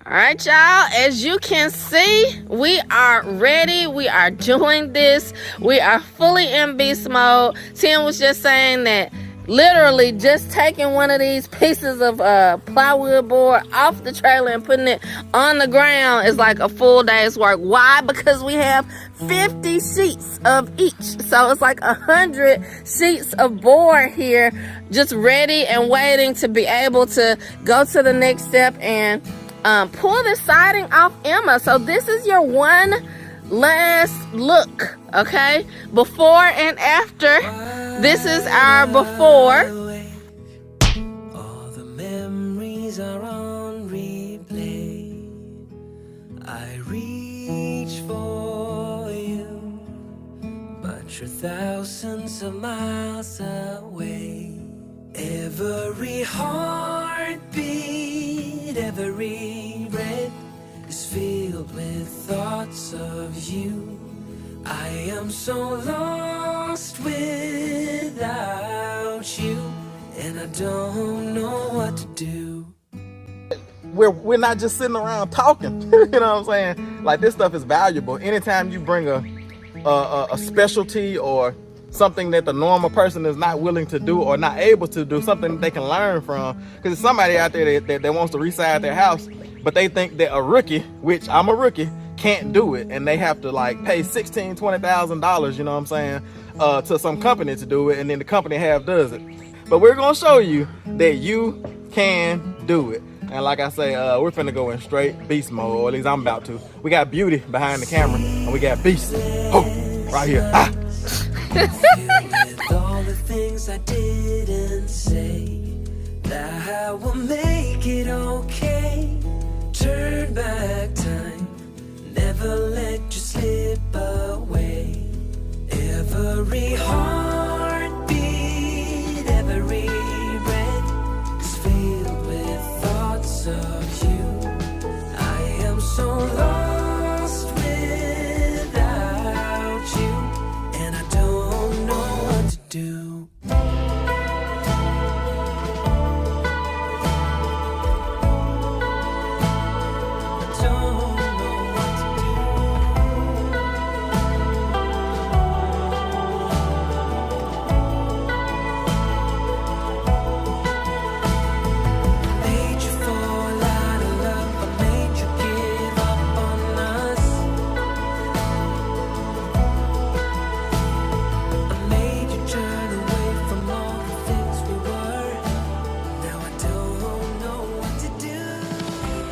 All right, y'all, as you can see, we are ready. We are doing this. We are fully in beast mode. Tim was just saying that literally just taking one of these pieces of plywood board off the trailer and putting it on the ground is like a full day's work. Why? Because we have 50 sheets of each. So it's like 100 sheets of board here just ready and waiting to be able to go to the next step and pull the siding off Emma. So this is your one last look, okay? Before and after. This is our before. All the memories are on replay. I reach for you, but you're thousands of miles away. Every heartbeat, every breath is filled with thoughts of you. I am so lost without you, and I don't know what to do. We're not just sitting around talking. You know what I'm saying? Like, this stuff is valuable. Anytime you bring a specialty or something that the normal person is not willing to do or not able to do, something that they can learn from. Because there's somebody out there that wants to reside their house, but they think that a rookie, which I'm a rookie, can't do it, and they have to like pay $16,000, $20,000, you know what I'm saying, to some company to do it, and then the company half does it. But we're gonna show you that you can do it. And like I say, we're finna go in straight beast mode, or at least I'm about to. We got Beauty behind the camera, and we got Beast, oh, right here. Ah. With all the things I didn't say, that I will make it okay. Turn back time, never let you slip away. Every heartbeat, every breath is filled with thoughts of you. I am so lost without you, and I don't know what to do.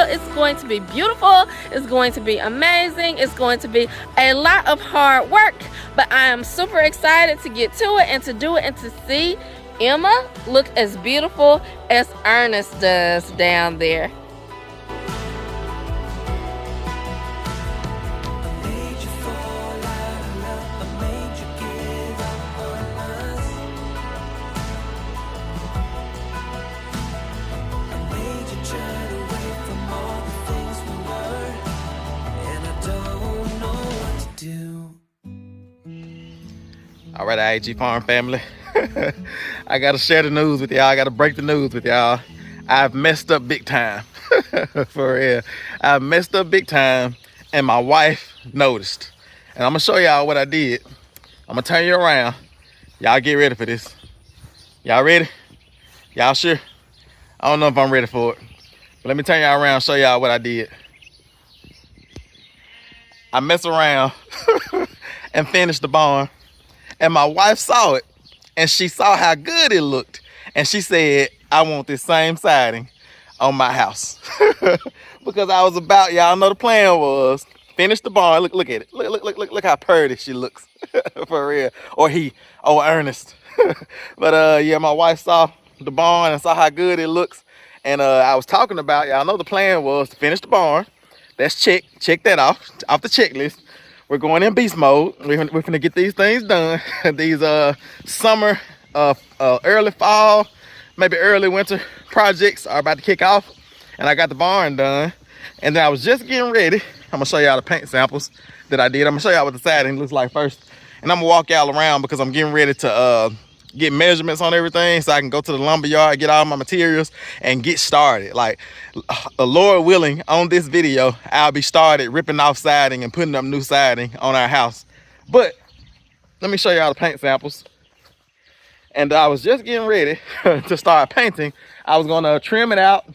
It's going to be beautiful. It's going to be amazing. It's going to be a lot of hard work, but I am super excited to get to it and to do it and to see Emma look as beautiful as Ernest does down there. All right, I.A.G Farm family. I gotta share the news with y'all. I gotta break the news with y'all. I've messed up big time. For real. I've messed up big time, and my wife noticed. And I'm gonna show y'all what I did. I'm gonna turn you around. Y'all get ready for this. Y'all ready? Y'all sure? I don't know if I'm ready for it. But let me turn y'all around and show y'all what I did. I messed around and finished the barn. And my wife saw it, and she saw how good it looked. And she said, I want this same siding on my house. Because I was about, y'all know the plan was, finish the barn. Look at it. Look how pretty she looks. For real. Or Ernest. But yeah, my wife saw the barn and saw how good it looks. And I was talking about, y'all know the plan was to finish the barn. That's check that off the checklist. We're going in beast mode. We're gonna get these things done. These summer, early fall, maybe early winter projects are about to kick off. And I got the barn done. And then I was just getting ready. I'm gonna show y'all the paint samples that I did. I'm gonna show y'all what the siding looks like first. And I'm gonna walk y'all around because I'm getting ready to get measurements on everything so I can go to the lumber yard, get all my materials, and get started. Like, Lord willing, on this video, I'll be started ripping off siding and putting up new siding on our house. But let me show y'all the paint samples. And I was just getting ready to start painting. I was gonna trim it out,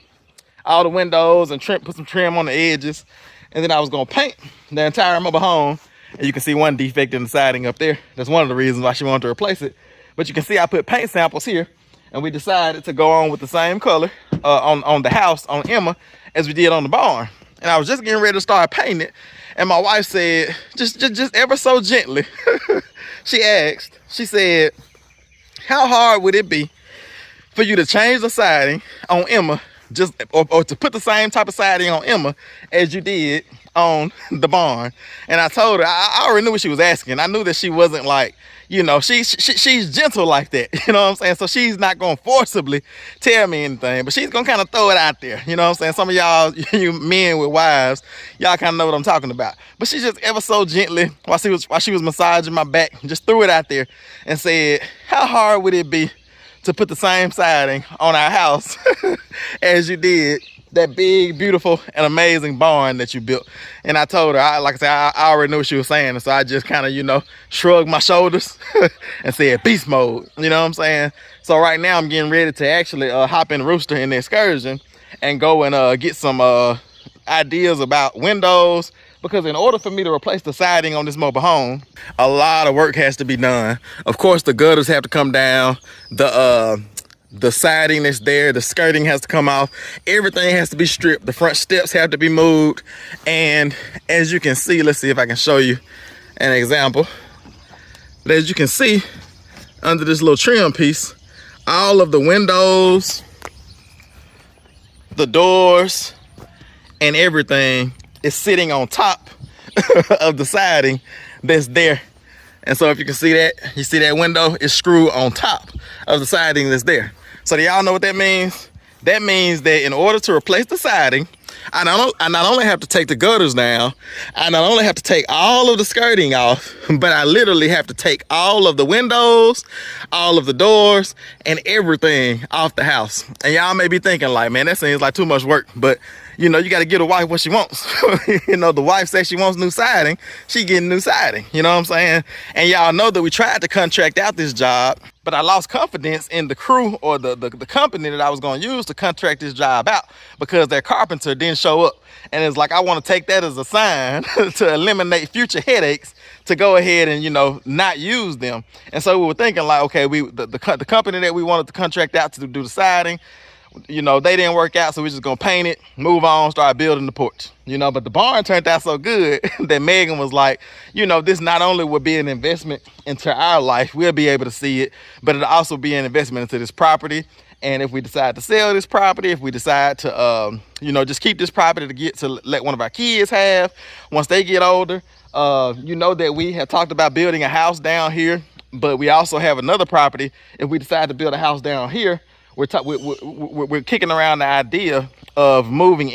all the windows, and put some trim on the edges. And then I was gonna paint the entire mobile home. And you can see one defect in the siding up there. That's one of the reasons why she wanted to replace it. But you can see I put paint samples here, and we decided to go on with the same color on the house, on Emma, as we did on the barn. And I was just getting ready to start painting it, and my wife said, just ever so gently, she asked, she said, how hard would it be for you to change the siding on Emma, or to put the same type of siding on Emma as you did on the barn? And I told her, I already knew what she was asking. I knew that she wasn't like, you know, she's gentle like that, you know what I'm saying? So she's not gonna forcibly tell me anything, but she's gonna kind of throw it out there, you know what I'm saying? Some of y'all, you men with wives, y'all kind of know what I'm talking about. But she just ever so gently, while she was massaging my back, just threw it out there and said, how hard would it be to put the same siding on our house as you did that big, beautiful, and amazing barn that you built? And I told her, like I said, I already knew what she was saying. And so I just kind of, you know, shrugged my shoulders and said, beast mode, you know what I'm saying? So right now I'm getting ready to actually hop in Rooster in the excursion and go and get some ideas about windows, because in order for me to replace the siding on this mobile home, a lot of work has to be done. Of course, the gutters have to come down, the siding that's there, the skirting has to come off, everything has to be stripped, the front steps have to be moved. And as you can see, let's see if I can show you an example. But as you can see, under this little trim piece, all of the windows, the doors, and everything is sitting on top of the siding that's there. And so if you can see that, you see that window is screwed on top of the siding that's there. So do y'all know what that means? That means that in order to replace the siding, I not only have to take the gutters down, I not only have to take all of the skirting off, but I literally have to take all of the windows, all of the doors, and everything off the house. And y'all may be thinking like, man, that seems like too much work. But you know, you got to give a wife what she wants. You know, the wife says she wants new siding, she getting new siding, you know what I'm saying? And y'all know that we tried to contract out this job, but I lost confidence in the crew or the company that I was going to use to contract this job out, because their carpenter didn't show up. And it's like, I want to take that as a sign to eliminate future headaches, to go ahead and, you know, not use them. And so we were thinking like, okay, the company that we wanted to contract out to do the siding, you know, they didn't work out, so we're just gonna paint it, move on, start building the porch, you know. But the barn turned out so good that Megan was like, you know, this not only will be an investment into our life, we'll be able to see it, but it'll also be an investment into this property. And if we decide to sell this property, if we decide to you know, just keep this property to let one of our kids have once they get older, you know that we have talked about building a house down here, but we also have another property. If we decide to build a house down here, we're kicking around the idea of moving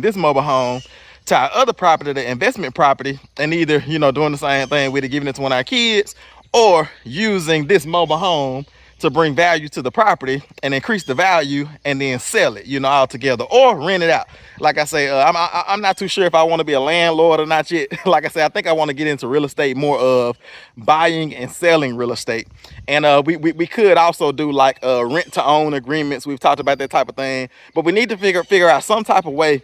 this mobile home to our other property, the investment property, and either, you know, doing the same thing with it, giving it to one of our kids, or using this mobile home to bring value to the property and increase the value and then sell it, you know, all together, or rent it out. Like I say, I'm not too sure if I want to be a landlord or not yet. Like I said, I think I want to get into real estate, more of buying and selling real estate. And we could also do like rent to own agreements. We've talked about that type of thing, but we need to figure out some type of way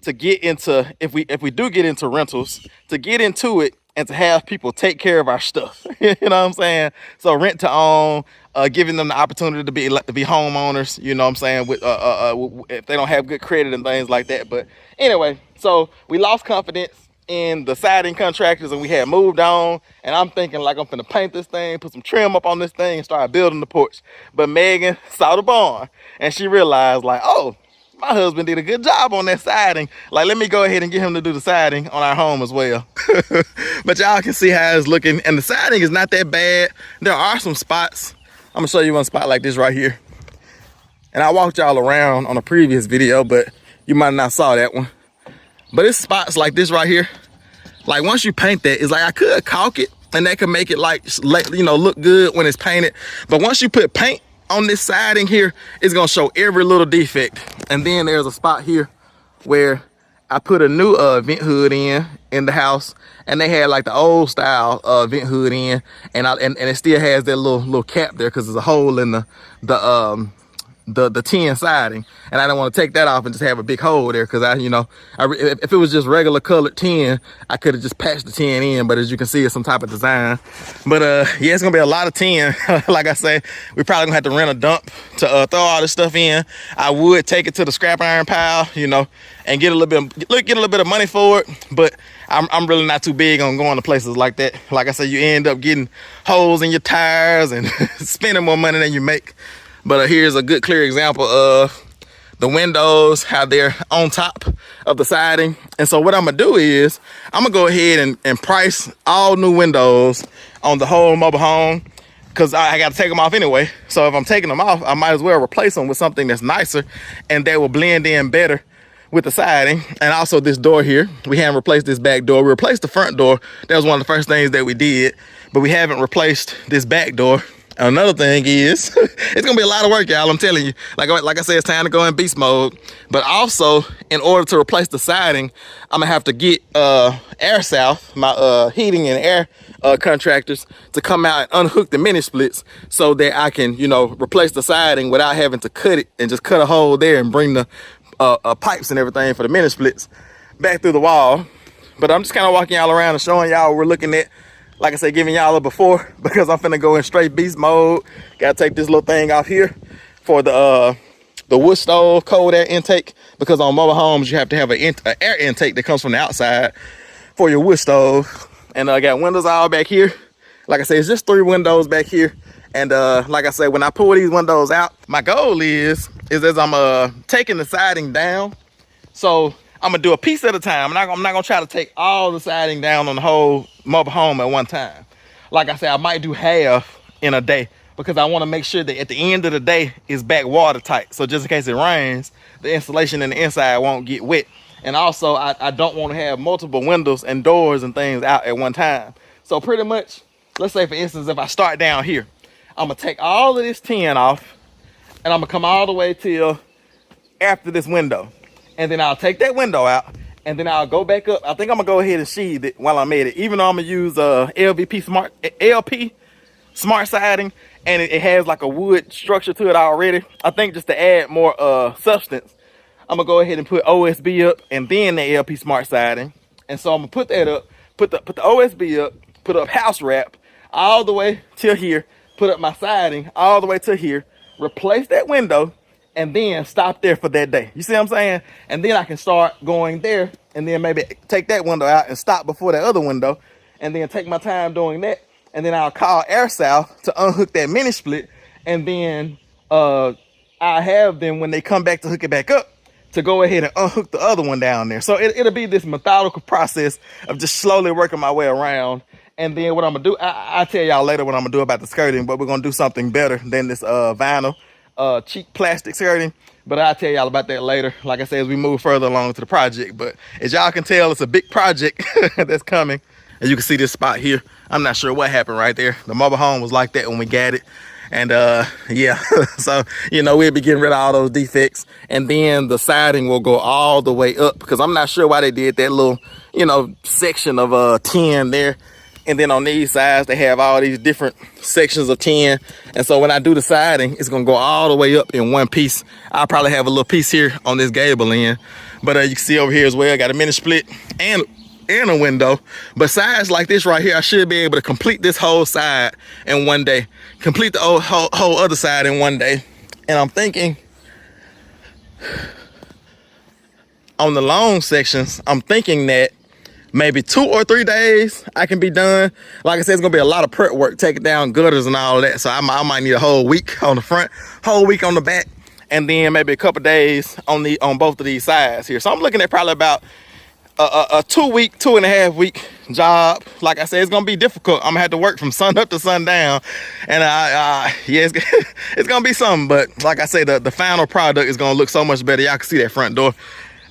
to get into, if we do get into rentals, to get into it and to have people take care of our stuff. You know what I'm saying? So rent to own, giving them the opportunity to be homeowners, you know what I'm saying, with if they don't have good credit and things like that. But anyway, so we lost confidence in the siding contractors and we had moved on, and I'm thinking like I'm finna paint this thing, put some trim up on this thing, and start building the porch. But Megan saw the barn and she realized like, oh, my husband did a good job on that siding. Like, let me go ahead and get him to do the siding on our home as well. But y'all can see how it's looking, and the siding is not that bad. There are some spots. I'm gonna show you one spot like this right here. And I walked y'all around on a previous video, but you might not saw that one. But it's spots like this right here. Like once you paint that, it's like I could caulk it and that can make it like, you know, look good when it's painted. But once you put paint on this siding here, it's gonna show every little defect. And then there's a spot here where I put a new vent hood in the house, and they had like the old style vent hood in, and it still has that little cap there because there's a hole in the tin siding, and I don't want to take that off and just have a big hole there, because if it was just regular colored tin, I could have just patched the tin in, but as you can see, it's some type of design. But yeah, it's gonna be a lot of tin. Like I say, we probably gonna have to rent a dump to throw all this stuff in. I would take it to the scrap iron pile, you know, and get a little bit of money for it, but I'm really not too big on going to places like that. Like I said, you end up getting holes in your tires and spending more money than you make. But here's a good clear example of the windows, how they're on top of the siding. And so what I'm gonna do is I'm gonna go ahead and price all new windows on the whole mobile home, because I gotta take them off anyway. So if I'm taking them off, I might as well replace them with something that's nicer and that will blend in better with the siding. And also this door here, we haven't replaced this back door. We replaced the front door. That was one of the first things that we did, but we haven't replaced this back door. Another thing is, it's gonna be a lot of work, y'all. I'm telling you. Like I said, it's time to go in beast mode. But also, in order to replace the siding, I'm gonna have to get Air South, my heating and air contractors, to come out and unhook the mini splits so that I can, you know, replace the siding without having to cut it and just cut a hole there and bring the pipes and everything for the mini splits back through the wall. But I'm just kind of walking y'all around and showing y'all what we're looking at. Like I said, giving y'all a before, because I'm finna go in straight beast mode. Gotta take this little thing off here for the wood stove cold air intake, because on mobile homes you have to have an air intake that comes from the outside for your wood stove. And I got windows all back here. Like I said, it's just 3 windows back here. And like I said, when I pull these windows out, my goal is as I'm taking the siding down. So I'm gonna do a piece at a time. I'm not gonna try to take all the siding down on the whole mobile home at one time. Like I said, I might do half in a day, because I want to make sure that at the end of the day it's back watertight. So just in case it rains, the insulation in the inside won't get wet. And also, I don't want to have multiple windows and doors and things out at one time. So pretty much, let's say for instance, if I start down here, I'm gonna take all of this tin off, and I'm gonna come all the way till after this window. And then I'll take that window out, and then I'll go back up. I think I'm gonna go ahead and sheathe it while I'm at it, even though I'm gonna use LP smart siding, and it has like a wood structure to it already. I think just to add more substance, I'm gonna go ahead and put OSB up and then the LP smart siding. And so I'm gonna put that up, put the OSB up, put up house wrap all the way till here, put up my siding all the way to here, replace that window, and then stop there for that day. You see what I'm saying? And then I can start going there, and then maybe take that window out and stop before that other window, and then take my time doing that. And then I'll call Air South to unhook that mini split, and then I have them, when they come back to hook it back up, to go ahead and unhook the other one down there. So it'll be this methodical process of just slowly working my way around. And then what I'm gonna do, I'll tell y'all later what I'm gonna do about the skirting, but we're gonna do something better than this vinyl cheap plastic skirting. But I'll tell y'all about that later, like I said, as we move further along to the project. But as y'all can tell, it's a big project that's coming. As you can see this spot here, I'm not sure what happened right there. The mobile home was like that when we got it. And yeah, so, you know, we'll be getting rid of all those defects. And then the siding will go all the way up, because I'm not sure why they did that little, you know, section of tin there. And then on these sides, they have all these different sections of tin. And so when I do the siding, it's gonna go all the way up in one piece. I'll probably have a little piece here on this gable end. But you can see over here as well, I got a mini split and a window. But sides like this right here, I should be able to complete this whole side in one day. Complete the whole other side in one day. And I'm thinking, on the long sections, I'm thinking that maybe 2 or 3 days I can be done. Like I said, it's gonna be a lot of prep work, taking down gutters and all of that. So I might need a whole week on the front, whole week on the back, and then maybe a couple days on both of these sides here. So I'm looking at probably about a 2.5 week job. Like I said, it's gonna be difficult. I'm gonna have to work from sun up to sundown, and yeah, it's gonna be something. But like I said, the final product is gonna look so much better. Y'all can see that front door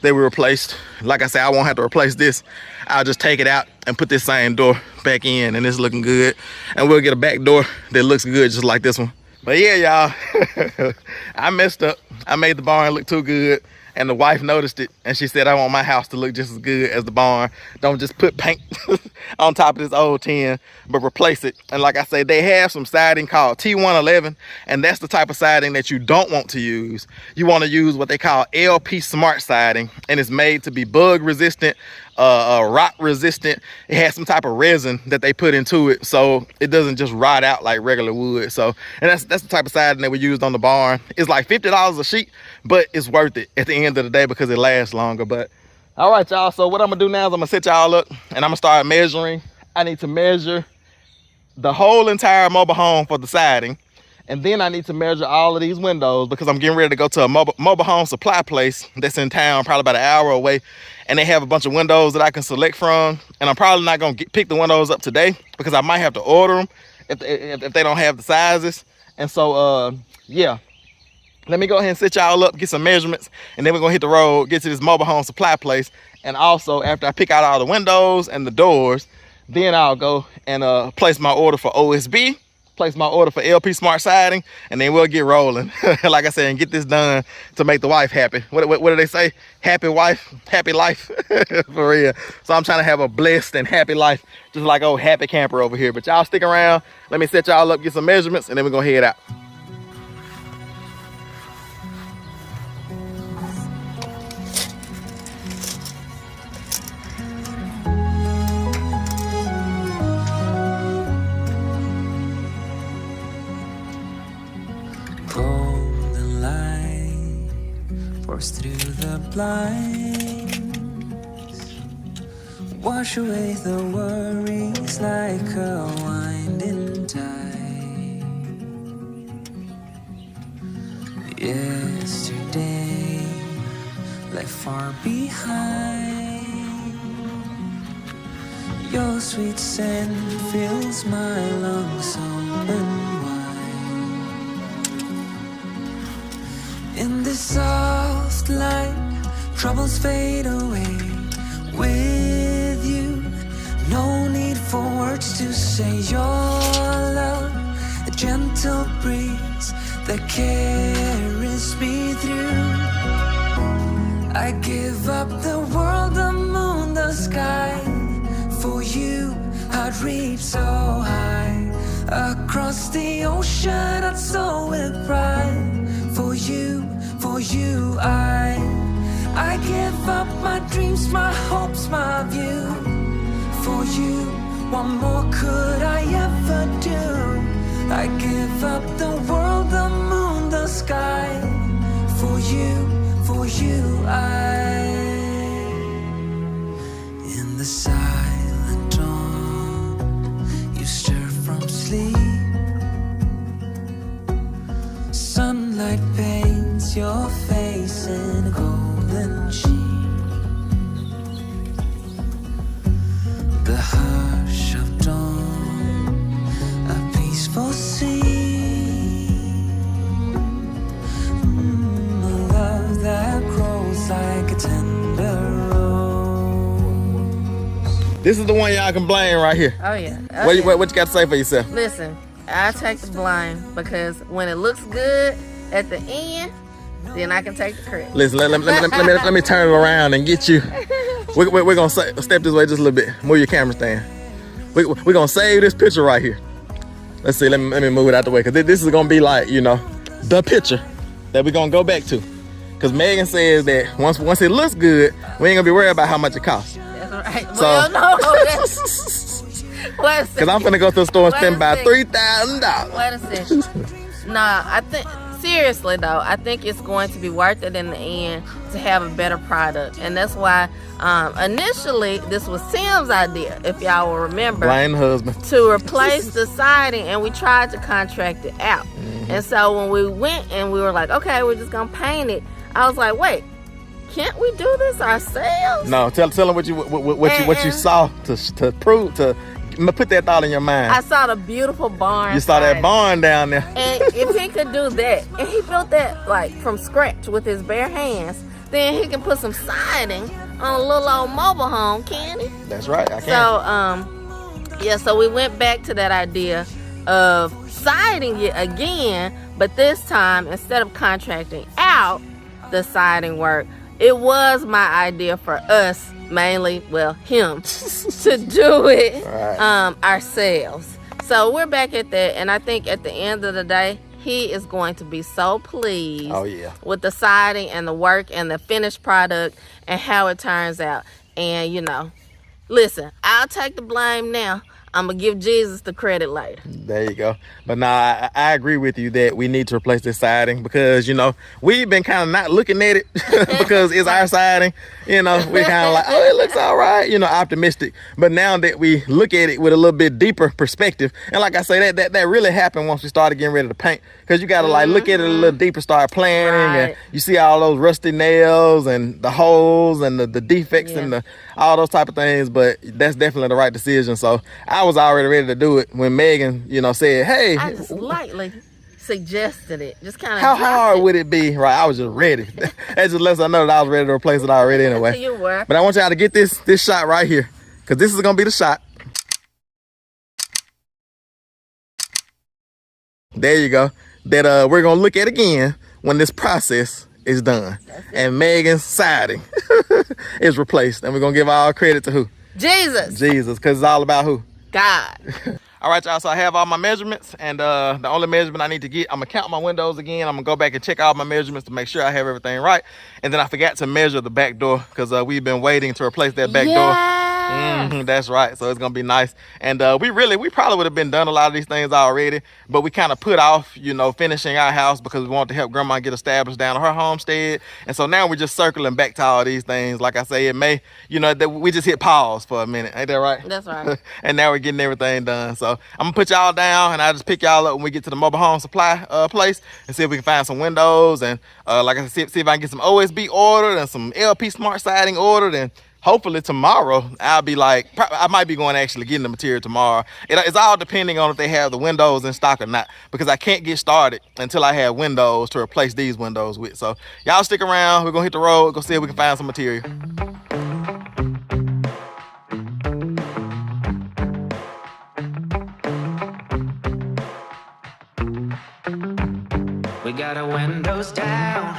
that we replaced. Like I said, I won't have to replace this. I'll just take it out and put this same door back in, and it's looking good. And we'll get a back door that looks good just like this one. But yeah, y'all, I messed up. I made the barn look too good, and the wife noticed it, and she said, I want my house to look just as good as the barn. Don't just put paint on top of this old tin, but replace it. And like I said, they have some siding called T111, and that's the type of siding that you don't want to use. You want to use what they call LP Smart siding, and it's made to be bug resistant, rot resistant. It has some type of resin that they put into it, so it doesn't just rot out like regular wood. So, and that's the type of siding that we used on the barn. It's like $50 a sheet, but it's worth it at the end of the day because it lasts longer. But all right, y'all, so what I'm gonna do now is I'm gonna set y'all up and I'm gonna start measuring. I need to measure the whole entire mobile home for the siding, and then I need to measure all of these windows because I'm getting ready to go to a mobile home supply place that's in town, probably about an hour away, and they have a bunch of windows that I can select from. And I'm probably not gonna pick the windows up today because I might have to order them if they don't have the sizes. And so yeah, let me go ahead and set y'all up, get some measurements, and then we're gonna hit the road, get to this mobile home supply place. And also, after I pick out all the windows and the doors, then I'll go and place my order for OSB, place my order for LP Smart siding, and then we'll get rolling. Like I said, and get this done to make the wife happy. What do they say? Happy wife, happy life. For real. So I'm trying to have a blessed and happy life, just like old happy camper over here. But y'all stick around. Let me set y'all up, get some measurements, and then we're gonna head out. Golden light pours through the blinds, wash away the worries like a winding tide. Yesterday left far behind, your sweet scent fills my lungs open. In this soft light, troubles fade away. With you, no need for words to say your love, a gentle breeze that carries me through. I give up the world, the moon, the sky. For you, I'd reach so high. Across the ocean, I'd soar with pride. For you, I give up my dreams, my hopes, my view. For you, what more could I ever do? I give up the world, the moon, the sky. For you, I. In the silent dawn, you stir from sleep. Sunlight paints your face in a golden sheen. The hush of dawn, a peaceful scene. A love that grows like a tender rose. This is the one y'all can blame right here. Oh yeah. What you got to say for yourself? Listen, I take the blame because when it looks good at the end, then I can take the credit. Listen, let me turn it around and get you. We're gonna step this way just a little bit. Move your camera stand. We're gonna save this picture right here. Let's see. Let me move it out the way because this is gonna be like, you know, the picture that we're gonna go back to. Because Megan says that once it looks good, we ain't gonna be worried about how much it costs. That's right. So, well, no, that's because I'm gonna go to the store and spend about $3,000. Wait a second. Nah, I think seriously though, I think it's going to be worth it in the end to have a better product, and that's why initially this was Tim's idea, if y'all will remember. Blind husband. To replace the siding, and we tried to contract it out. Mm-hmm. And so when we went and we were like, okay, we're just gonna paint it. I was like, wait, can't we do this ourselves? No, tell them what you saw to prove to. Put that thought in your mind. I saw the beautiful barn. You saw that barn down there. And if he could do that, and he built that like from scratch with his bare hands, then he can put some siding on a little old mobile home, can he? That's right, I can. So, yeah, so we went back to that idea of siding it again, but this time, instead of contracting out the siding work, it was my idea for us, mainly, well, him, to do it ourselves. So we're back at that, and I think at the end of the day, he is going to be so pleased with the siding and the work and the finished product and how it turns out. And, you know, listen, I'll take the blame now. I'm going to give Jesus the credit later. There you go. But nah, I agree with you that we need to replace this siding because, you know, we've been kind of not looking at it because it's our siding. You know, we're kind of like, oh, it looks all right, you know, optimistic. But now that we look at it with a little bit deeper perspective, and like I say, that really happened once we started getting ready to paint, because you got to like look at it a little deeper, start planning, and you see all those rusty nails and the holes and the defects and all those type of things. But that's definitely the right decision. So I was already ready to do it when Megan, you know, said, hey. I just lightly suggested it. Just kind of. How hard would it be? Right, I was just ready. That just lets I know that I was ready to replace it already anyway. You were. But I want y'all to get this shot right here, because this is going to be the shot. There you go. That we're going to look at again when this process is done. And Megan's siding is replaced. And we're going to give all credit to who? Jesus. Jesus, because it's all about who? God. All right, y'all, so I have all my measurements, and the only measurement I need to get, I'm gonna count my windows again. I'm gonna go back and check all my measurements to make sure I have everything right. And then I forgot to measure the back door, because we've been waiting to replace that back door. That's right, so it's gonna be nice. And we probably would have been done a lot of these things already, but we kind of put off, you know, finishing our house because we wanted to help grandma get established down on her homestead. And so now we're just circling back to all these things. Like I say, it may, you know, that we just hit pause for a minute. Ain't that right? That's right. And now we're getting everything done. So I'm gonna put y'all down, and I'll just pick y'all up when we get to the mobile home supply place and see if we can find some windows, and like I said, see if I can get some OSB ordered and some LP smart siding ordered, and hopefully tomorrow I'll be like, I might be going to actually getting the material tomorrow. It's all depending on if they have the windows in stock or not, because I can't get started until I have windows to replace these windows with. So y'all stick around. We're gonna hit the road, go see if we can find some material. We got our windows down,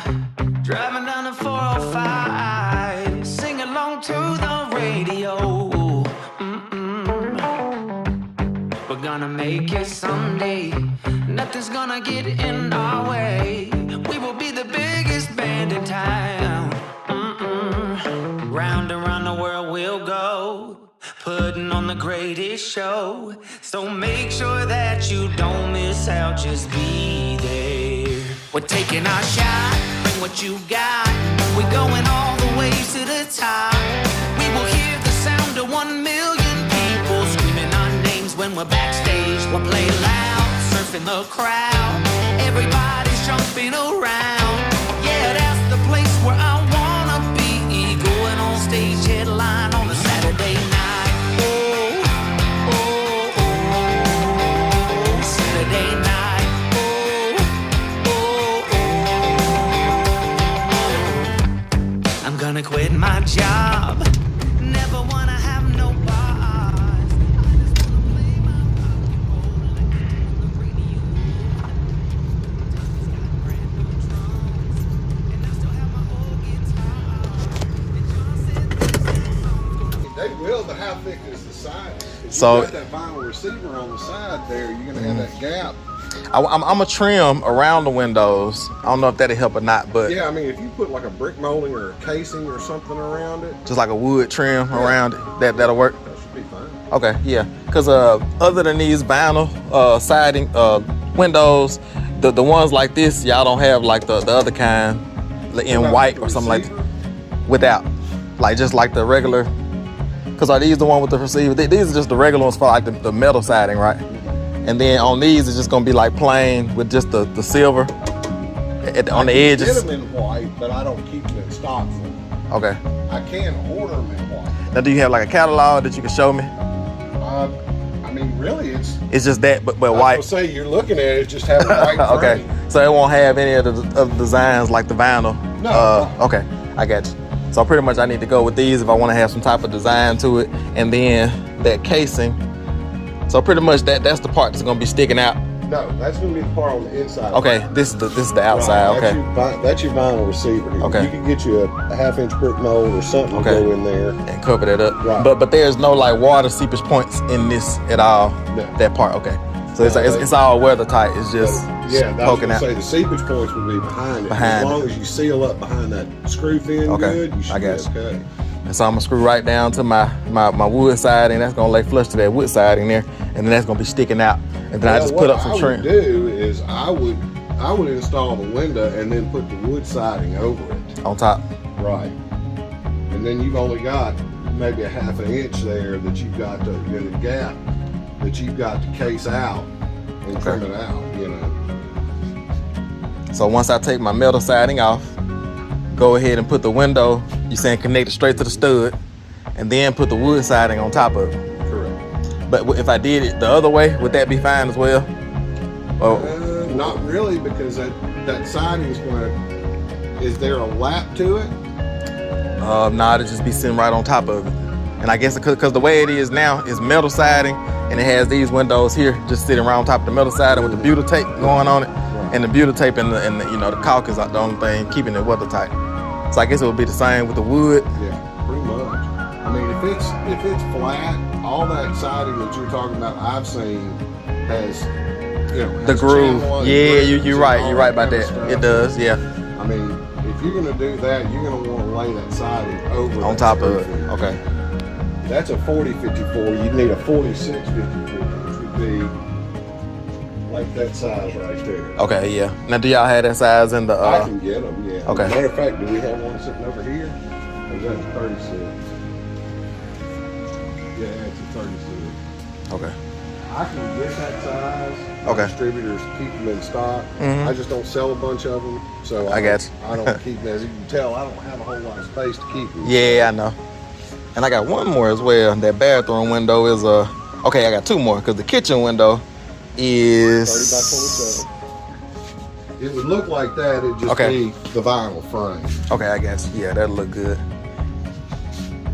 driving down the 405, sing along to the radio. We're gonna make it someday, nothing's gonna get in our way. We will be the biggest band in town. Round and round the world we'll go, putting on the greatest show. So make sure that you don't miss out, just be there. We're taking our shot, bring what you got. We're going all the way to the top. We will hear the sound of 1 million people screaming our names when we're backstage. We'll play loud, surfing the crowd. Everybody's jumping around. Yeah, that's the place where I wanna be. Going on stage, headline on a Saturday night. Oh, oh, oh, Saturday night. Gonna quit my job, never wanna have no bars. I just wanna play my rock and roll like on the radio. Sometimes got brand new drums, and I still have my old guitar. And John said they will, but how thick is the side? So you got that vinyl receiver on the side there, you're gonna have that gap. I'm gonna trim around the windows. I don't know if that'll help or not, but yeah, I mean, if you put like a brick molding or a casing or something around it, just like a wood trim around it, that'll work. That should be fine. Okay, yeah, because other than these vinyl siding windows, the ones like this, y'all don't have like the other kind in white or something like that. Without, like just like the regular. Because are these the one with the receiver? These are just the regular ones for like the metal siding, right? And then on these, it's just gonna be like plain with just the silver on the edges. I can get them in white, but I don't keep them in stock for them. Okay. I can order them in white. Now, do you have like a catalog that you can show me? I mean, really, it's just that, but white. I was gonna say, you're looking at it, just have a white okay. frame. So it won't have any of the designs like the vinyl. No. Okay, I got you. So pretty much I need to go with these if I want to have some type of design to it. And then that casing. So pretty much that's the part that's gonna be sticking out. No, that's going to be the part on the inside. Okay, this is the outside. Right, Okay. that's your vinyl receiver here. Okay. You can get you a 1/2-inch brick mold or something to go in there. And cover that up. Right. But there's no like water seepage points in this at all. No. That part. Okay. So it's all weather tight. It's just poking out. Say the seepage points would be behind it. Behind as long as you seal up behind that screw fin good, you should be okay. And so I'm gonna screw right down to my wood siding. That's gonna lay flush to that wood siding there, and then that's gonna be sticking out. And then I just put up some trim. What I would do is I would install the window and then put the wood siding over it. On top. Right. And then you've only got maybe a 1/2 inch there that you've got to, in the gap that you've got to case out and trim it out, you know. So once I take my metal siding off, go ahead and put the window, you're saying connect it straight to the stud, and then put the wood siding on top of it. Correct. But if I did it the other way, would that be fine as well? Not really, because that siding is going to, is there a lap to it? Nah, it'll just be sitting right on top of it. And I guess because the way it is now is metal siding, and it has these windows here just sitting right on top of the metal siding with the butyl tape going on it. Right. And the butyl tape and the you know, the caulk is the only thing keeping it weather tight. So I guess it would be the same with the wood. Yeah, pretty much. I mean, if it's flat, all that siding that you're talking about, I've seen has, you know, the groove. Yeah, you're right. You're right about that. It does. Yeah. I mean, if you're gonna do that, you're gonna want to lay that siding over on top of it. Okay. That's a 4054. You need a 4654, which would be like that size right there. Okay, yeah. Now, do y'all have that size in the? I can get them. Yeah. Okay. Matter of fact, do we have one sitting over here? Or is that a 36? Yeah, it's a 36. Okay. I can get that size. Okay. Distributors keep them in stock. Mm-hmm. I just don't sell a bunch of them, so I got you. I don't keep them. As you can tell, I don't have a whole lot of space to keep them. Yeah, I know. And I got one more as well. That bathroom window is okay, I got two more because the kitchen window is 30 by 27. It would look like that. It'd just be the vinyl frame. Okay, I got you. Yeah, that'll look good.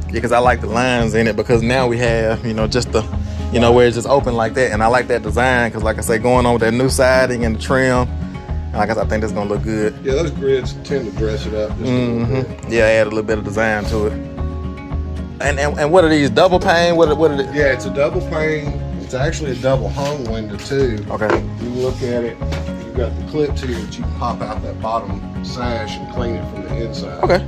Yeah, because I like the lines in it because now we have, you know, just the, you know, where it's just open like that. And I like that design because, like I say, going on with that new siding and the trim, and like I said, I think that's going to look good. Yeah, those grids tend to dress it up just a little bit. Yeah, add a little bit of design to it. And what are these, double pane? What are they? Yeah, it's a double pane. It's actually a double hung window too. Okay. You look at it, you've got the clips here that you can pop out that bottom sash and clean it from the inside. Okay.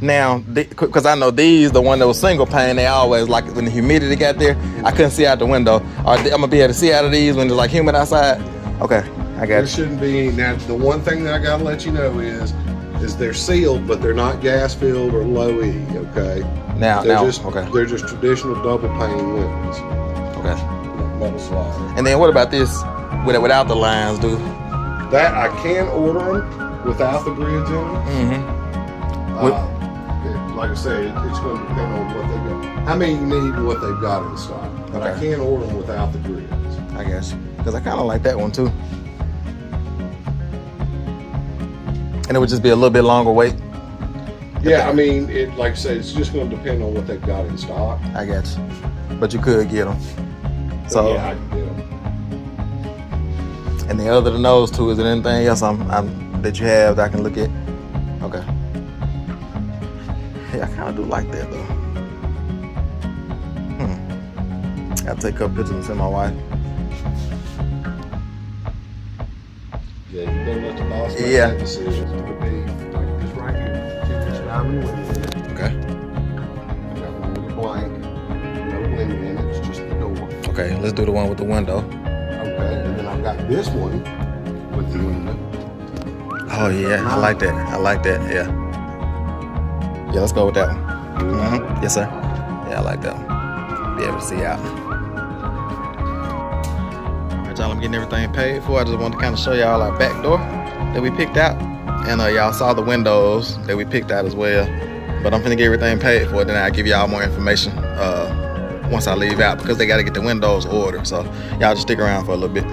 Now, because I know these, the one that was single pane, they always, like when the humidity got there, I couldn't see out the window. I'm going to be able to see out of these when it's like humid outside? Okay, I got There you. shouldn't be. Now, the one thing that I got to let you know is they're sealed, but they're not gas filled or low E, okay? They're just traditional double pane windows. Okay. Metal slider. And then what about this without the lines, dude? That I can order them without the grids in them. Mm-hmm. Like I said, it's going to depend on what they got. How many you need and what they've got in stock. But I can order them without the grids. I guess. Because I kind of like that one too. And it would just be a little bit longer wait. Yeah, I mean, like I said, it's just going to depend on what they've got in stock. I got you. But you could get them. So yeah, I can get them. And then other than those two, is there anything else that you have that I can look at? Okay. Yeah, I kind of do like that though. Gotta take a couple pictures and send my wife. Yeah, you better let the boss make that decision. It would be like this right here. 2-inch diamond window. Okay. Got one with a blank. No window in it. It's just the door. Okay, let's do the one with the window. Okay, and then I've got this one with the window. Oh yeah, I like that. I like that. Yeah. Yeah, let's go with that one. Mm-hmm. Yes, sir. Yeah, I like that one. Be able to see out. All right, y'all, I'm getting everything paid for. I just wanted to kind of show y'all our back door that we picked out. And y'all saw the windows that we picked out as well. But I'm finna get everything paid for. Then I'll give y'all more information once I leave out because they got to get the windows ordered. So y'all just stick around for a little bit.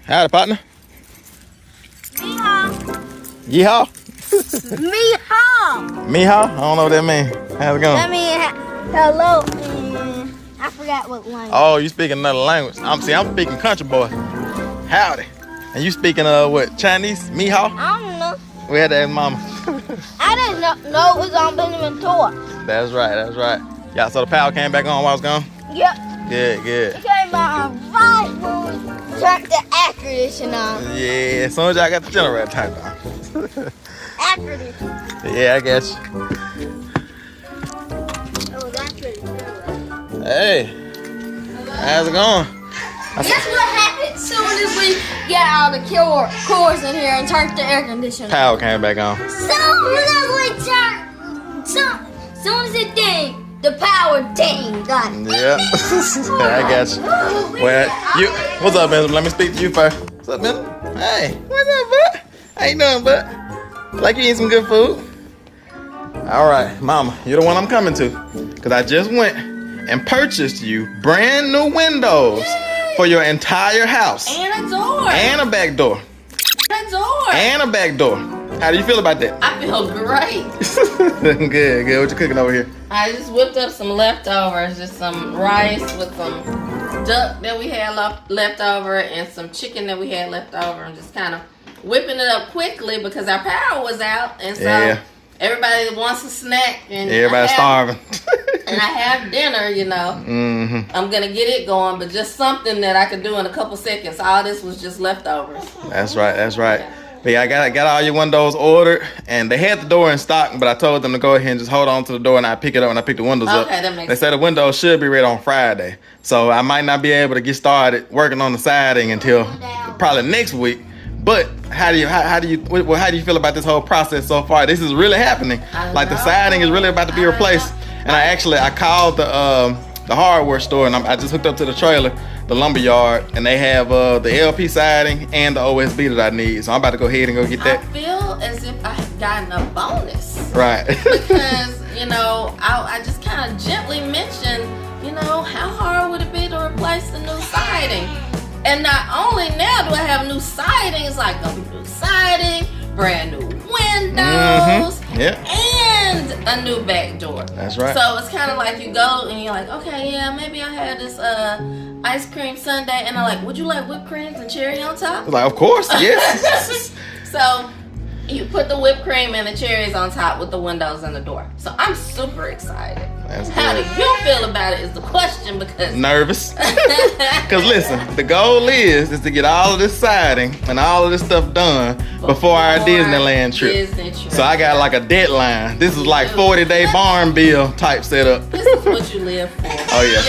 Howdy, partner. Meehaw. Yeehaw. Meehaw. Meehaw? I don't know what that means. How's it going? That means hello. I forgot what language. Oh, you speaking another language. I'm speaking country boy. Howdy. And you speaking what, Chinese? Meehaw? I don't know. We had to ask mama. I didn't know it was on Benjamin Tour. That's right. Yeah, so the power came back on while I was gone? Yep. Good. It came on right when we turned the air conditioner on. Yeah, as soon as y'all got the generator turned on. Air conditioner. Yeah, I got you. Oh, that's pretty good. Hey, how's it going? Guess what happened as soon as we got all the cores in here and turned the air conditioner on? Power came back on. Soon as it dinged, the power dinged. Got it. Yeah, I got you. Well, what's up, Benjamin? Let me speak to you first. What's up, Benjamin? Hey, what's up, bud? How you doing, bud? Like you eating some good food? All right, mama, you're the one I'm coming to. Because I just went and purchased you brand new windows for your entire house. And a door. And a back door. And a door. And a back door. How do you feel about that? I feel great. Good. What you cooking over here? I just whipped up some leftovers, just some rice with some duck that we had left over and some chicken that we had left over, and just kind of whipping it up quickly because our power was out, and so everybody wants a snack, and everybody's starving. And I have dinner, I'm gonna get it going, but just something that I could do in a couple seconds. All this was just leftovers. That's right. But yeah, I got all your windows ordered, and they had the door in stock, but I told them to go ahead and just hold on to the door, and I pick it up when I pick the windows up. Okay, that makes sense. They said the windows should be ready on Friday, so I might not be able to get started working on the siding until probably next week. But how do you feel about this whole process so far? This is really happening. Like the siding is really about to be replaced. And I called the hardware store, and I just hooked up to the trailer, the lumber yard, and they have the LP siding and the OSB that I need. So I'm about to go ahead and go get that. I feel as if I have gotten a bonus. Right. Because, I just kind of gently mentioned, how hard would it be to replace the new siding? And not only now do I have new siding, it's like a new siding, brand new windows, and a new back door. That's right. So it's kind of like you go and you're like, okay, maybe I'll have this ice cream sundae, and I'm like, would you like whipped creams and cherry on top? Like, of course, yes. So you put the whipped cream and the cherries on top with the windows and the door. So I'm super excited. How do you feel about it is the question, because nervous. Because listen, the goal is to get all of this siding and all of this stuff done before our Disneyland trip. So I got like a deadline. This is like 40-day barn bill type setup. This is what you live for. Oh yeah.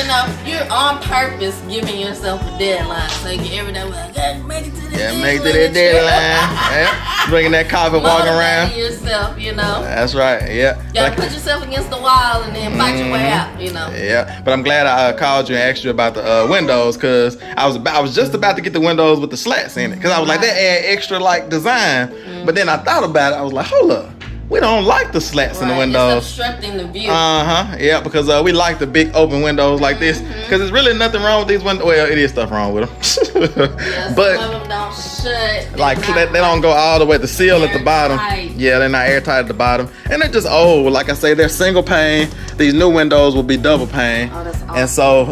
You're on purpose giving yourself a deadline. So you every day like, gotta make it to the make it to that deadline. Bringing that coffee, walking around. Yourself, That's right. Yeah. You gotta put yourself against the wall and then fight your way out. Yeah. But I'm glad I called you and asked you about the windows, because I was just about to get the windows with the slats in it, because I was like, that add extra like design. But then I thought about it. I was like, hold up. We don't like the slats in the windows. It's obstructing the view. Yeah, because we like the big open windows like this. Because there's really nothing wrong with these windows. Well, it is stuff wrong with them. But some of them don't shut. Like they don't go all the way. The seal at the bottom. Yeah, they're not airtight at the bottom. And they're just old. Like I say, they're single pane. These new windows will be double pane. Oh, that's awesome. And so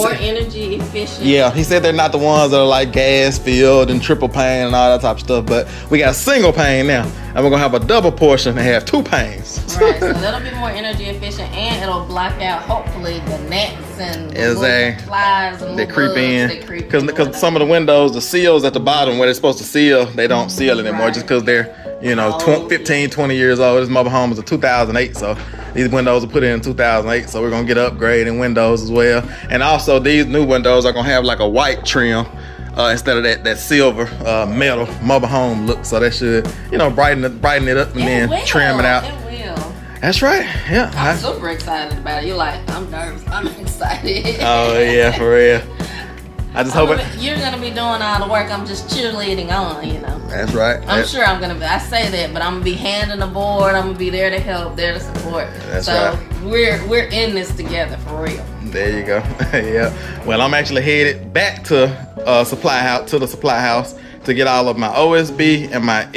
more energy efficient. Yeah, he said they're not the ones that are like gas filled and triple pane and all that type of stuff. But we got a single pane now. And we're gonna have a double portion and have 2 panes. Right, so that'll be more energy efficient, and it'll block out hopefully the gnats and flies and they creep in. Because some of the windows, the seals at the bottom where they're supposed to seal, they don't seal anymore just because they're 15, 20 years old. This mobile home is a 2008, so these windows were put in 2008. So we're gonna get upgrading windows as well. And also these new windows are gonna have like a white trim. Instead of that silver metal mobile home look, so that should brighten it up and then trim it out. It will. That's right. Yeah. I'm super excited about it. You're like, I'm nervous. I'm excited. Oh yeah, for real. I just hope you're gonna be doing all the work. I'm just cheerleading on. That's right. I'm sure I'm gonna be. I say that, but I'm gonna be handing the board. I'm gonna be there to help, there to support. That's right. We're in this together for real. There you go. Yeah. Well, I'm actually headed back to the supply house to get all of my OSB and my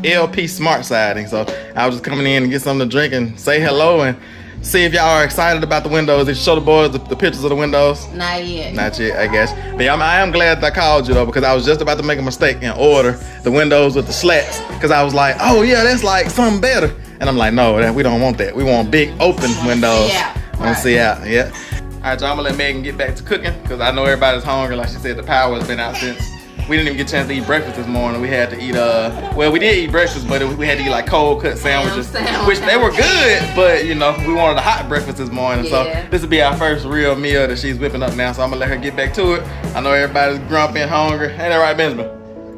LP smart siding. So I was just coming in to get something to drink and say hello and see if y'all are excited about the windows. Did you show the boys the pictures of the windows? Not yet. Not yet, I guess. But yeah, I am glad that I called you though, because I was just about to make a mistake and order the windows with the slats, because I was like, oh yeah, that's like something better. And I'm like, no, we don't want that. We want big open windows. Yeah. Right. See out. Yeah. All right, y'all, I'm gonna let Megan get back to cooking because I know everybody's hungry. Like she said, the power has been out since. We didn't even get a chance to eat breakfast this morning. We had to eat, well, we did eat breakfast, but we had to eat like cold cut sandwiches, which they were good, but you know, we wanted a hot breakfast this morning. Yeah. So this will be our first real meal that she's whipping up now. So I'm gonna let her get back to it. I know everybody's grumpy and hungry. Ain't that right, Benjamin?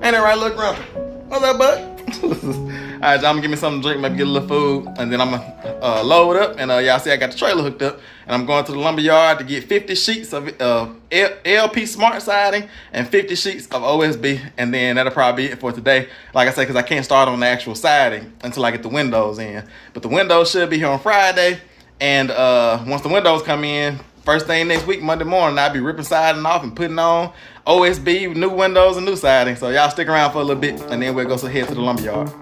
Ain't that right, little grumpy? What's up, bud? All right, y'all, I'm gonna give me something to drink, maybe get a little food, and then I'm gonna load up. And y'all see I got the trailer hooked up, and I'm going to the lumber yard to get 50 sheets of LP smart siding and 50 sheets of OSB, and then that'll probably be it for today. Like I said, because I can't start on the actual siding until I get the windows in. But the windows should be here on Friday, and once the windows come in, first thing next week, Monday morning, I'll be ripping siding off and putting on OSB, new windows and new siding. So y'all stick around for a little bit, and then we'll go ahead to the lumber yard.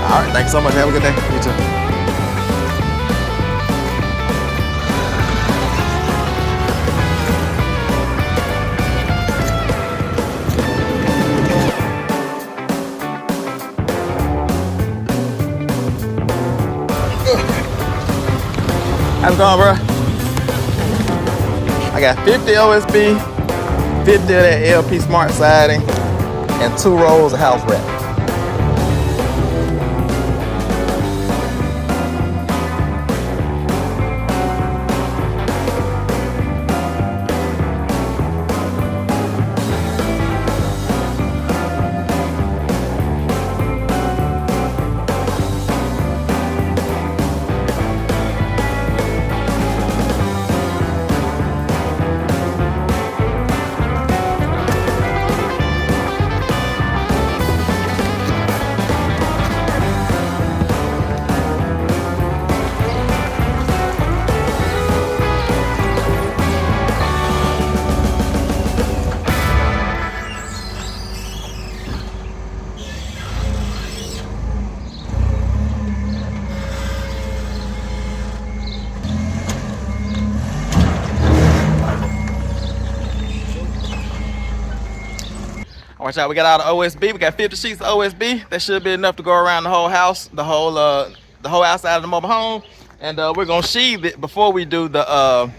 All right, thanks so much. Have a good day. You too. How's it going, bro? I got 50 OSB, 50 of that LP smart siding, and 2 rolls of house wrap. Watch out, we got all the OSB. We got 50 sheets of OSB. That should be enough to go around the whole house, the whole outside of the mobile home. And we're gonna sheathe it before we do the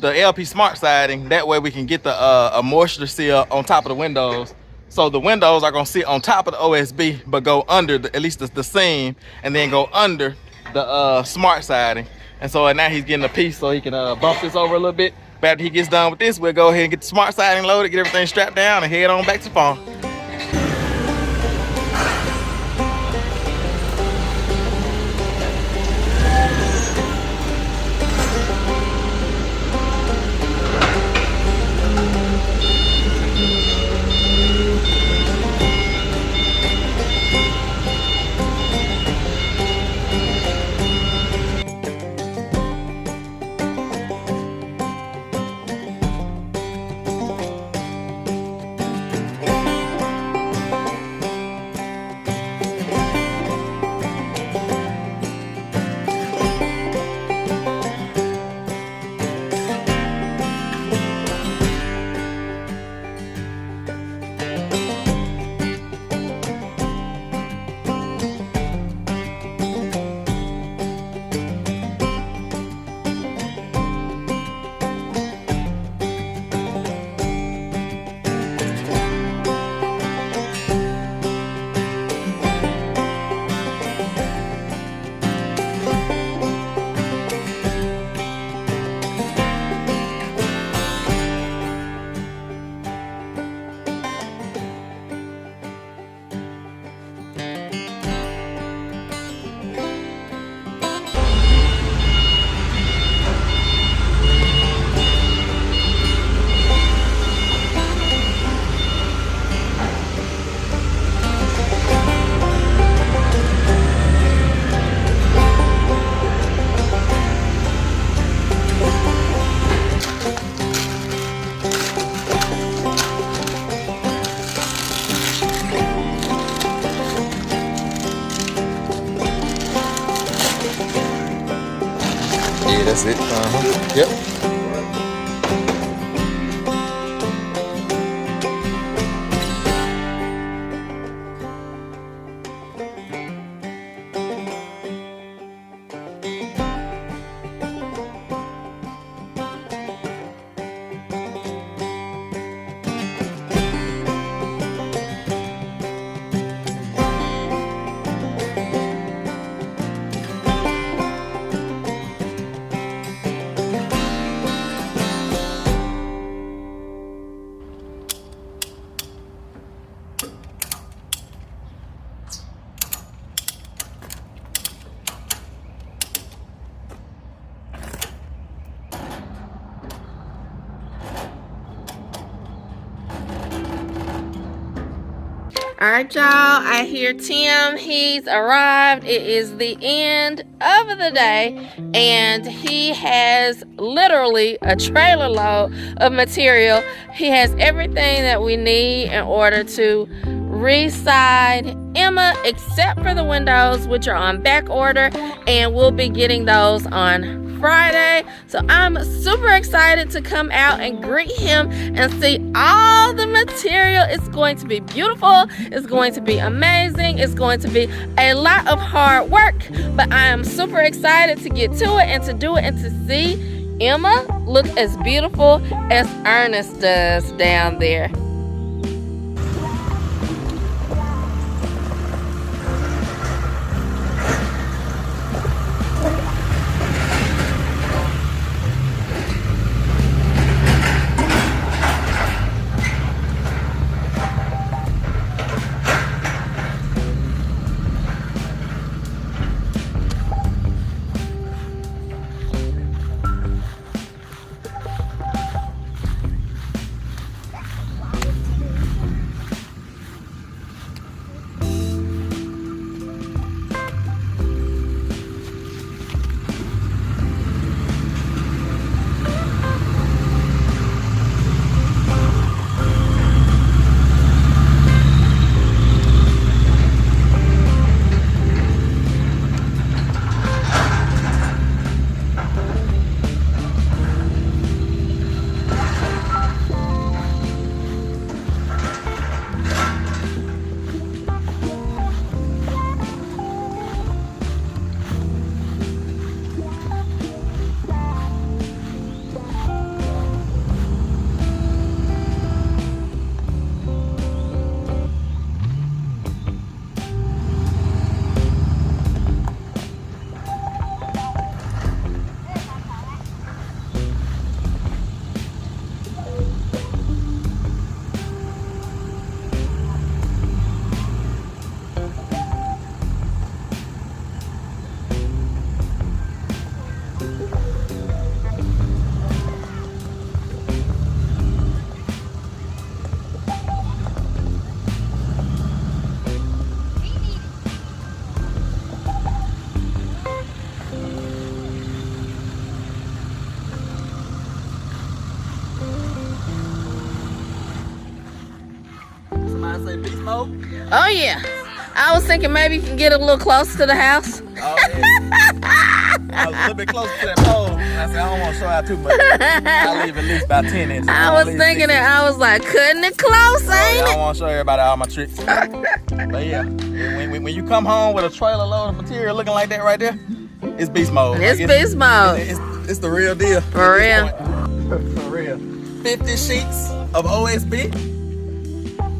LP smart siding. That way we can get a moisture seal on top of the windows. So the windows are gonna sit on top of the OSB, but go under at least the seam, and then go under the smart siding. And so now he's getting a piece so he can bump this over a little bit. But after he gets done with this, we'll go ahead and get the smart siding loaded, get everything strapped down, and head on back to the farm. Yeah, that's it. Yep. All right, y'all, I hear Tim. He's arrived. It is the end of the day, and he has literally a trailer load of material. He has everything that we need in order to reside Emma, except for the windows, which are on back order, and we'll be getting those on Friday. So I'm super excited to come out and greet him and see all the material. It's going to be beautiful. It's going to be amazing. It's going to be a lot of hard work, but I am super excited to get to it and to do it and to see Emma look as beautiful as Ernest does down there. Say beast mode? Oh yeah, I was thinking maybe you can get a little closer to the house. Oh, yeah. I was a little bit closer to that pole, and I said, I don't want to show out too much. I'll leave at least about 10 inches. I was thinking that, I was like, cutting it close, ain't I it? don't want to show everybody all my tricks. But yeah, when you come home with a trailer load of material looking like that right there, it's beast mode. It's beast mode. It's the real deal. For real. For real. 50 sheets of OSB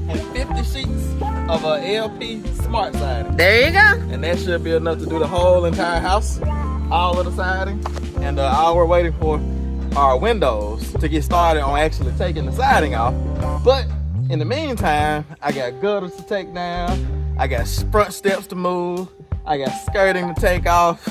and 50 sheets of a LP smart siding. There you go. And that should be enough to do the whole entire house, all of the siding. And all we're waiting for are windows to get started on actually taking the siding off. But in the meantime, I got gutters to take down, I got front steps to move, I got skirting to take off.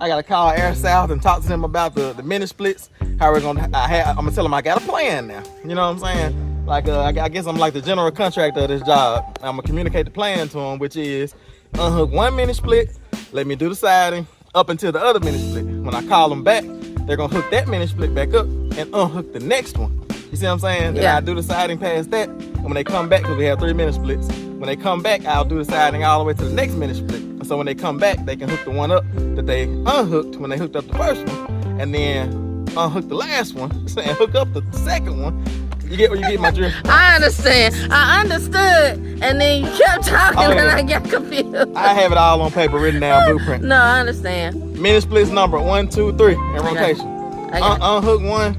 I gotta call Air South and talk to them about the mini splits. How we're gonna, I'm gonna tell them I got a plan now. You know what I'm saying? Like, I guess I'm like the general contractor of this job. I'm gonna communicate the plan to them, which is unhook one mini split, let me do the siding up until the other mini split. When I call them back, they're gonna hook that mini split back up and unhook the next one. You see what I'm saying? Then I do the siding past that, and when they come back, because we have 3 mini splits, when they come back, I'll do the siding all the way to the next mini split. So when they come back, they can hook the one up that they unhooked when they hooked up the first one, and then unhook the last one and hook up the second one. You get my drift? I understand. I understood, and then you kept talking, and I got confused. I have it all on paper, written down, blueprint. No, I understand. Mini splits number 1, 2, 3 in rotation. Unhook one.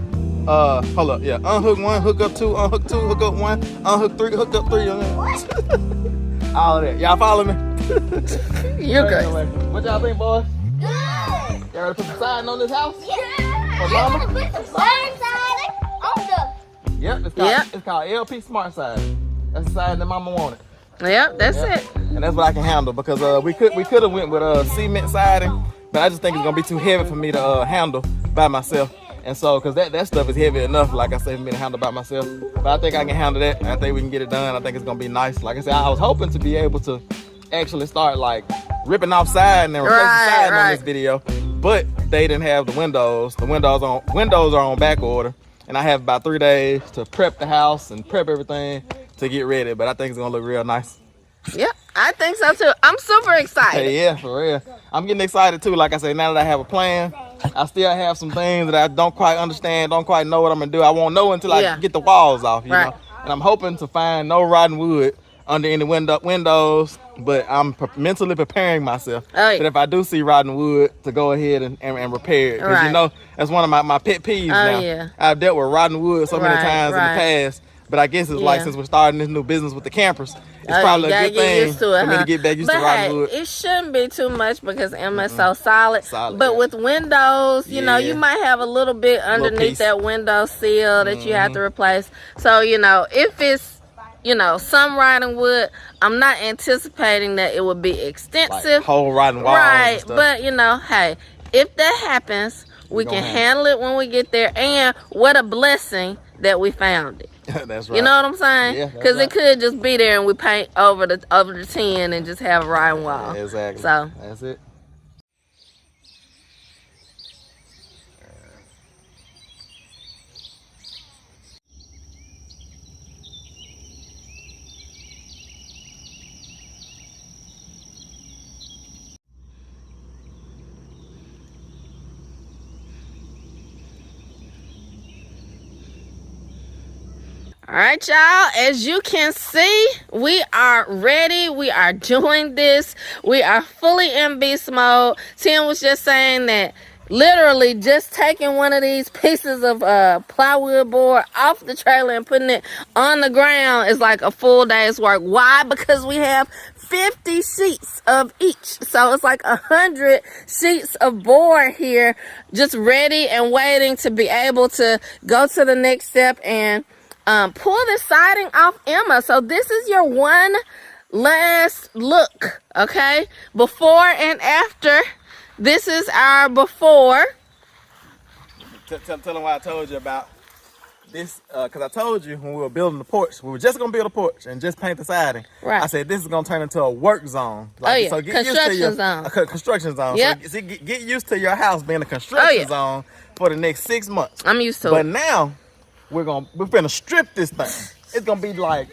Hold up. Yeah. Unhook one. Hook up two. Unhook two. Hook up one. Unhook three. Hook up three. All of that. Y'all follow me? You're good. What y'all think, boys? Good. Y'all ready to put some siding on this house? Yeah. For mama? Put some siding on the. Yep. It's called LP Smart Siding. That's the siding that mama wanted. Yep, that's it. And that's what I can handle because we could have went with cement siding, but I just think it's gonna be too heavy for me to handle by myself. And so, because that stuff is heavy enough, like I said, for me to handle by myself. But I think I can handle that. I think we can get it done. I think it's gonna be nice. Like I said, I was hoping to be able to actually start like ripping off siding and replacing siding on this video, but they didn't have the windows. The windows are on back order, and I have about 3 days to prep the house and prep everything to get ready. But I think it's gonna look real nice. Yep, I think so too. I'm super excited. Hey, yeah, for real. I'm getting excited too. Like I said, now that I have a plan, I still have some things that I don't quite understand, don't quite know what I'm gonna do. I won't know until I get the walls off, you know. And I'm hoping to find no rotten wood under any windows, but I'm mentally preparing myself that if I do see rotten wood, to go ahead and repair it. Because you know, that's one of my pet peeves now. Yeah. I've dealt with rotten wood so many times in the past. But I guess it's like since we're starting this new business with the campers, it's probably a good thing for me to get back used to rotten wood. It shouldn't be too much because Emma's so solid. But with windows, you know, you might have a little bit underneath that window sill that you have to replace. So, you know, if it's, you know, some rotten wood, I'm not anticipating that it would be extensive. Like whole rotten walls and stuff. But, you know, hey, if that happens, we can handle it when we get there. And what a blessing that we found it. That's right. You know what I'm saying? Yeah, because it could just be there and we paint over the tin and just have a rotten wall. Yeah, exactly. So that's it. all right, y'all, as you can see, we are ready. We are doing this. We are fully in beast mode. Tim was just saying that literally just taking one of these pieces of plywood board off the trailer and putting it on the ground is like a full day's work. Why? Because we have 50 sheets of each. So it's like 100 sheets of board here just ready and waiting to be able to go to the next step and pull the siding off Emma. So this is your one last look, okay? Before and after. This is our before. Tell them what I told you about this, because I told you when we were building the porch, we were just going to build a porch and just paint the siding. Right. I said this is going to turn into a work zone. Like, so get construction used to zone. A construction zone. Yep. So get used to your house being a construction zone for the next 6 months. I'm used to it. But now, we're gonna strip this thing. It's gonna be like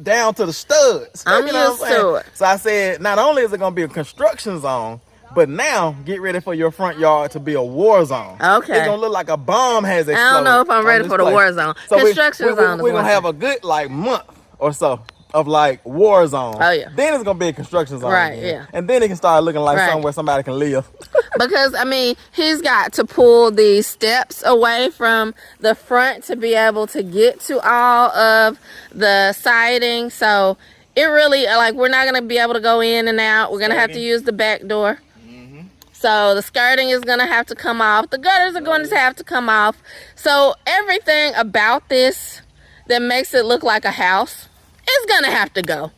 down to the studs. I'm used to it. So I said, not only is it gonna be a construction zone, but now get ready for your front yard to be a war zone. Okay. It's gonna look like a bomb has exploded. I don't know if I'm ready for the war zone. So construction zone. We're gonna have a good like month or so of like war zone. Oh yeah. Then it's gonna be a construction zone. Right. Again. Yeah. And then it can start looking like somewhere somebody can live. Because I mean, he's got to pull these steps away from the front to be able to get to all of the siding. So it really, like, we're not gonna be able to go in and out. We're gonna have to use the back door. So the skirting is going to have to come off. The gutters are going to have to come off. So everything about this that makes it look like a house is going to have to go.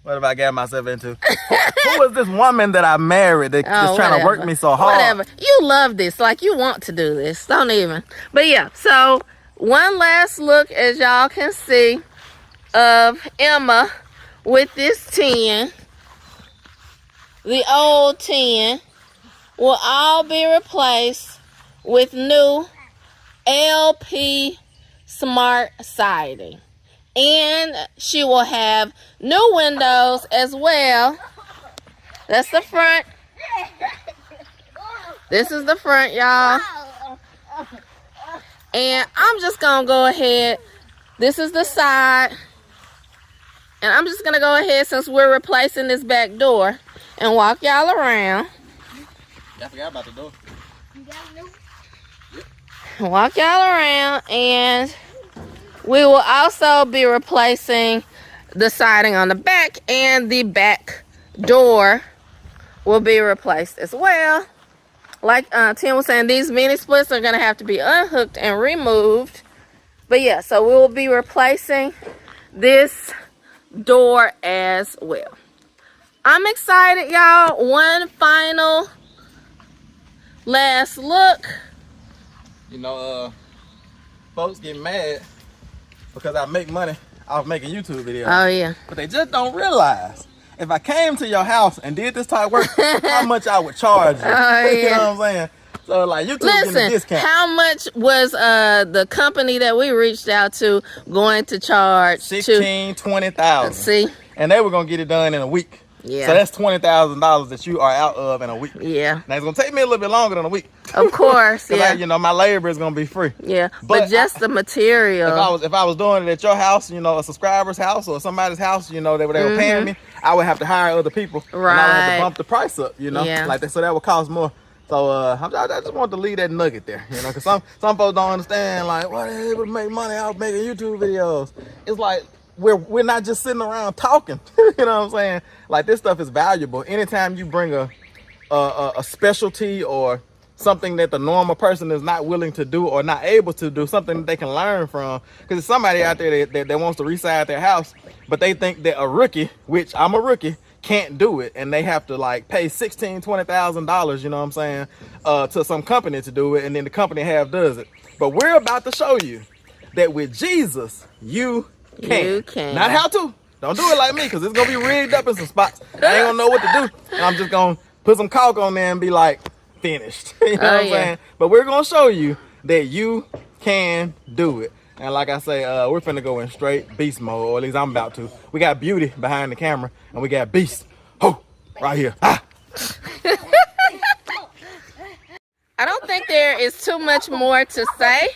What have I got myself into? Who was this woman that I married that was trying to work me so hard? Whatever. You love this. Like, you want to do this. Don't even. But yeah, so one last look, as y'all can see, of Emma with this tin. The old tin will all be replaced with new LP Smart siding. And she will have new windows as well That's the front. This is the front, y'all. And I'm just gonna go ahead. This is the side. And I'm just gonna go ahead, since we're replacing this back door, and walk y'all around. I forgot about the door. Walk y'all around, and we will also be replacing the siding on the back, and the back door will be replaced as well. Like Tim was saying, these mini splits are gonna have to be unhooked and removed. But yeah, so we will be replacing this door as well. I'm excited, y'all. One final last look. You know, folks get mad because I make money off making YouTube videos. Oh yeah. But they just don't realize, if I came to your house and did this type of work, how much I would charge you. Oh, yeah. You know what I'm saying? So like YouTube getting a discount. How much was the company that we reached out to going to charge? 16, 20,000. See? And they were gonna get it done in a week. Yeah. So that's $20,000 that you are out of in a week. Yeah. Now it's gonna take me a little bit longer than a week. Of course, yeah. You know, my labor is gonna be free. Yeah. But just the material. If I was doing it at your house, you know, a subscriber's house or somebody's house, you know, they were paying me, I would have to hire other people. Right. And I would have to bump the price up, you know, Yeah. like that. So that would cost more. So I just want to leave that nugget there, you know, because some folks don't understand, like, why they able to make money out making YouTube videos. It's like we're not just sitting around talking. You know what I'm saying? Like, this stuff is valuable. Anytime you bring a specialty or something that the normal person is not willing to do or not able to do, something that they can learn from. Because there's somebody out there that wants to reside their house, but they think that a rookie, which I'm a rookie, can't do it, and they have to like pay $16,000, $20,000, you know what I'm saying, to some company to do it, and then the company half does it. But we're about to show you that with Jesus, you can. You can. Not how to. Don't do it like me, because it's gonna be rigged up in some spots. I ain't gonna know what to do, and I'm just gonna put some caulk on there and be like, finished. You know what I'm saying? But we're gonna show you that you can do it. And like I say, we're finna go in straight beast mode, or at least I'm about to. We got Beauty behind the camera, and we got Beast, right here. Ah. I don't think there is too much more to say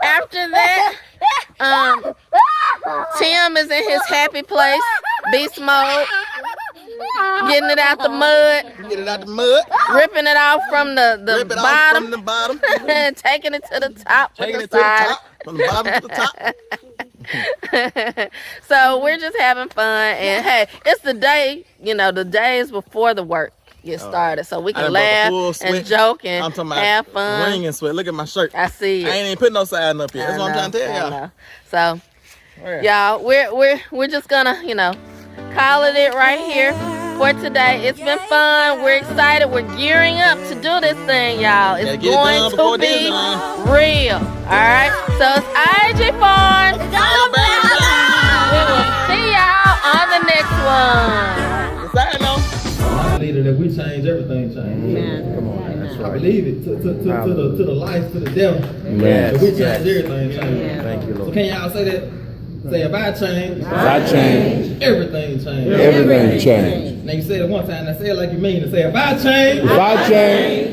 after that. Tim is in his happy place, beast mode, getting it out the mud. Get it out the mud. Ripping it off from the bottom. From the bottom. Taking it to the top. Taking it to the top. From the bottom to the top. So we're just having fun, and hey, it's the day, you know, the days before the work gets started, so we can laugh and joke and have fun. Ring and sweat. Look at my shirt. I see it. I ain't even put no siding up yet. That's what I'm trying to tell y'all. So, y'all, we're just gonna, you know, call it right here for today. It's been fun. We're excited. We're gearing up to do this thing, y'all. It's going to be real. All right. So it's I.A.G Farms. We will see y'all on the next one. I believe that if we change, everything changes. Come on, that's right. I believe it to the life, to the death. If we change, everything changes. Thank you, Lord. So can y'all say that? Say, if I change, everything changes. Everything changes. Now you say it one time, now say it like you mean it. Say, if I change,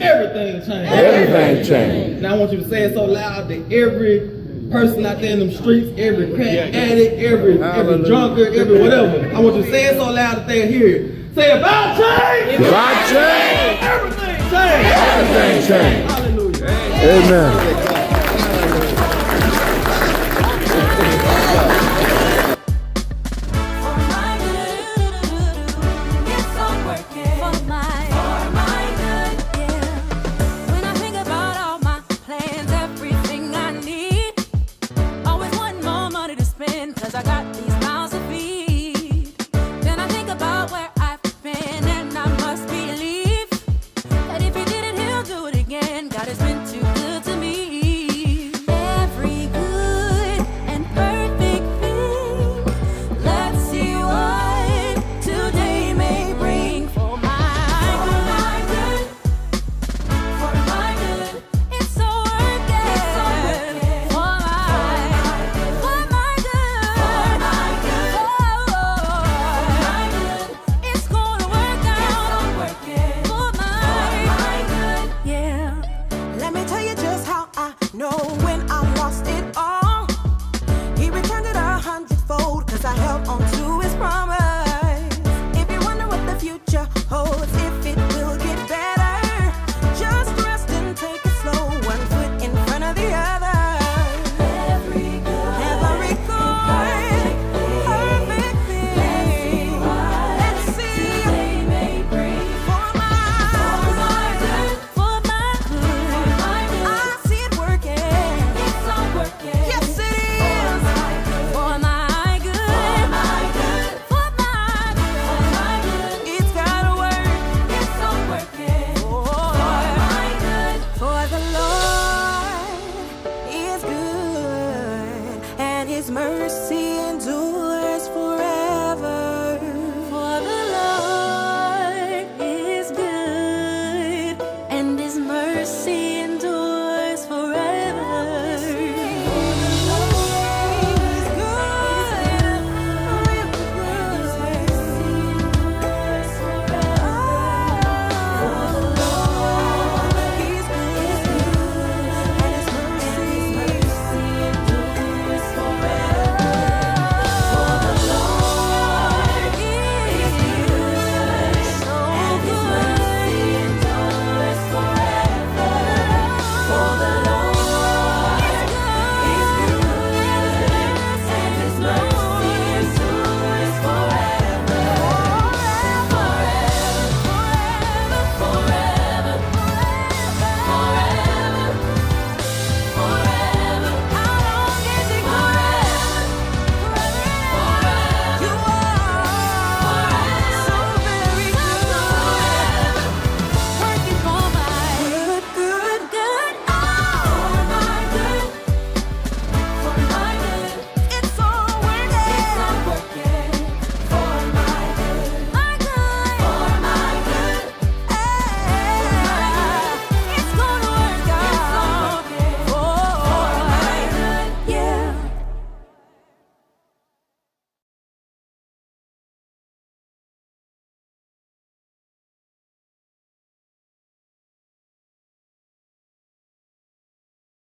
everything changes. Everything changes. Now I want you to say it so loud that every person out there in them streets, every crack addict, every drunkard, every whatever, I want you to say it so loud that they hear it. Say, if I change, everything changes. Everything changes. Hallelujah. Amen. I got these mouths to feed. Then I think about where I've been, and I must believe that if he did it, he'll do it again. God has been too good.